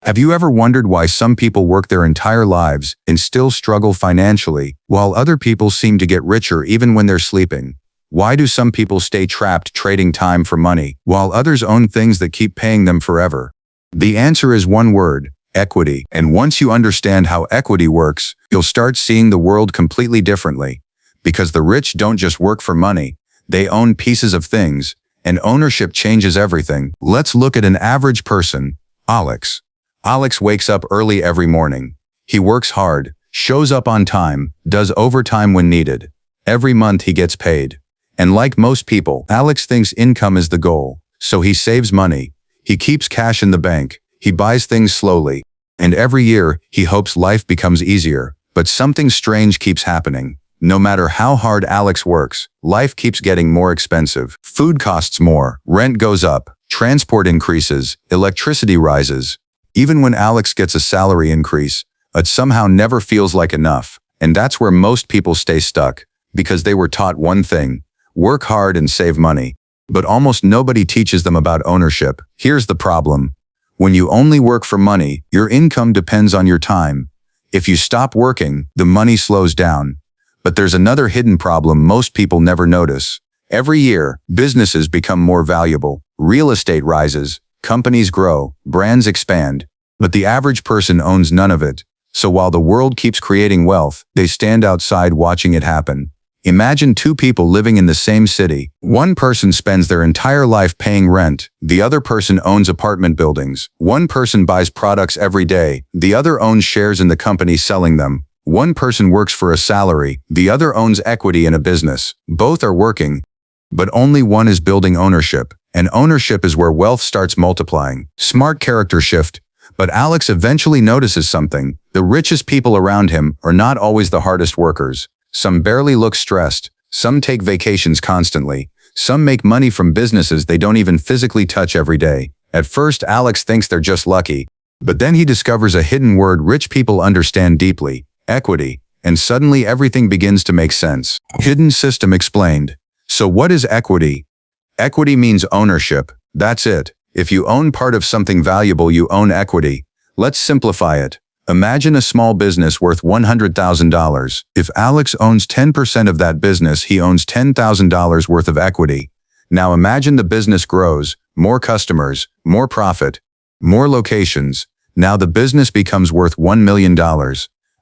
Have you ever wondered why some people work their entire lives and still struggle financially, while other people seem to get richer even when they're sleeping? Why do some people stay trapped trading time for money, while others own things that keep paying them forever? The answer is one word: equity. And once you understand how equity works, you'll start seeing the world completely differently. Because the rich don't just work for money, they own pieces of things, and ownership changes everything. Let's look at an average person, Alex. Alex wakes up early every morning. He works hard, shows up on time, does overtime when needed. Every month he gets paid. And like most people, Alex thinks income is the goal, so he saves money. He keeps cash in the bank. He buys things slowly. And every year, he hopes life becomes easier. But something strange keeps happening. No matter how hard Alex works, life keeps getting more expensive. Food costs more, rent goes up, transport increases, electricity rises. Even when Alex gets a salary increase, it somehow never feels like enough. And that's where most people stay stuck, because they were taught one thing: work hard and save money. But almost nobody teaches them about ownership. Here's the problem. When you only work for money, your income depends on your time. If you stop working, the money slows down. But there's another hidden problem most people never notice. Every year, businesses become more valuable. Real estate rises. Companies grow, brands expand, but the average person owns none of it. So while the world keeps creating wealth, they stand outside watching it happen. Imagine two people living in the same city. One person spends their entire life paying rent. The other person owns apartment buildings. One person buys products every day. The other owns shares in the company selling them. One person works for a salary. The other owns equity in a business. Both are working, but only one is building ownership. And ownership is where wealth starts multiplying. Smart character shift. But Alex eventually notices something. The richest people around him are not always the hardest workers. Some barely look stressed. Some take vacations constantly. Some make money from businesses they don't even physically touch every day. At first, Alex thinks they're just lucky. But then he discovers a hidden word rich people understand deeply: equity. And suddenly everything begins to make sense. Hidden system explained. So what is equity? Equity means ownership. That's it. If you own part of something valuable, you own equity. Let's simplify it. Imagine a small business worth $100,000. If Alex owns 10% of that business, he owns $10,000 worth of equity. Now imagine the business grows, more customers, more profit, more locations. Now the business becomes worth $1 million.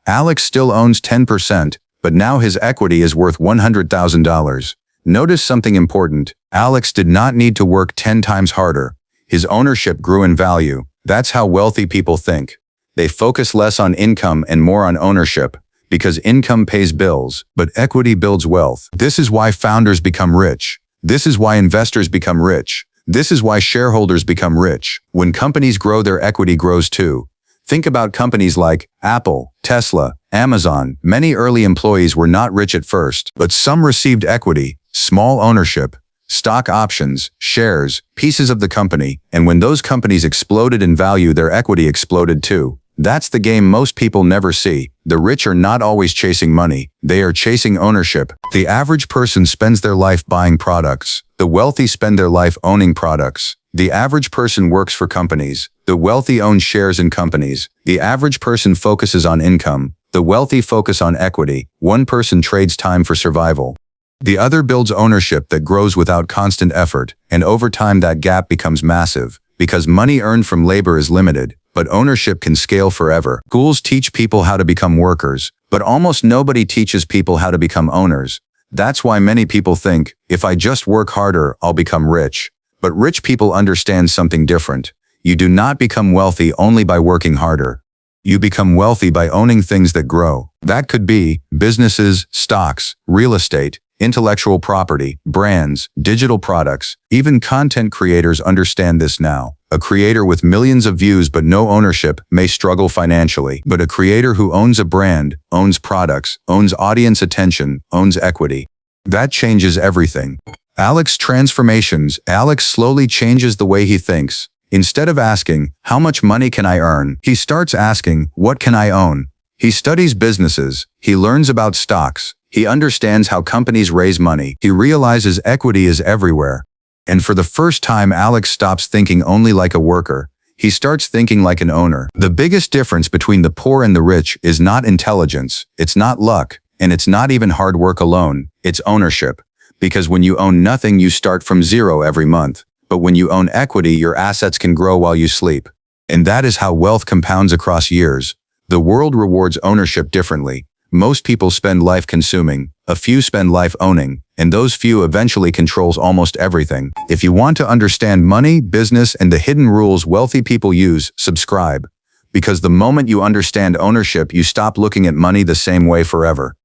Alex still owns 10%, but now his equity is worth $100,000. Notice something important. Alex did not need to work 10 times harder. His ownership grew in value. That's how wealthy people think. They focus less on income and more on ownership, because income pays bills, but equity builds wealth. This is why founders become rich. This is why investors become rich. This is why shareholders become rich. When companies grow, their equity grows too. Think about companies like Apple, Tesla, Amazon. Many early employees were not rich at first, but some received equity, small ownership, stock options, shares, pieces of the company, and when those companies exploded in value, their equity exploded too. That's the game most people never see. The rich are not always chasing money. They are chasing ownership. The average person spends their life buying products. The wealthy spend their life owning products. The average person works for companies. The wealthy own shares in companies. The average person focuses on income. The wealthy focus on equity. One person trades time for survival. The other builds ownership that grows without constant effort, and over time that gap becomes massive, because money earned from labor is limited, but ownership can scale forever. Schools teach people how to become workers, but almost nobody teaches people how to become owners. That's why many people think, if I just work harder, I'll become rich. But rich people understand something different. You do not become wealthy only by working harder. You become wealthy by owning things that grow. That could be businesses, stocks, real estate, intellectual property, brands, digital products. Even content creators understand this now. A creator with millions of views but no ownership may struggle financially, but a creator who owns a brand, owns products, owns audience attention, owns equity. That changes everything. Alex transformations. Alex slowly changes the way he thinks. Instead of asking, how much money can I earn? He starts asking, what can I own? He studies businesses. He learns about stocks. He understands how companies raise money. He realizes equity is everywhere. And for the first time, Alex stops thinking only like a worker. He starts thinking like an owner. The biggest difference between the poor and the rich is not intelligence, it's not luck, and it's not even hard work alone, it's ownership. Because when you own nothing, you start from zero every month. But when you own equity, your assets can grow while you sleep. And that is how wealth compounds across years. The world rewards ownership differently. Most people spend life consuming, a few spend life owning, and those few eventually controls almost everything. If you want to understand money, business, and the hidden rules wealthy people use, subscribe. Because the moment you understand ownership, you stop looking at money the same way forever.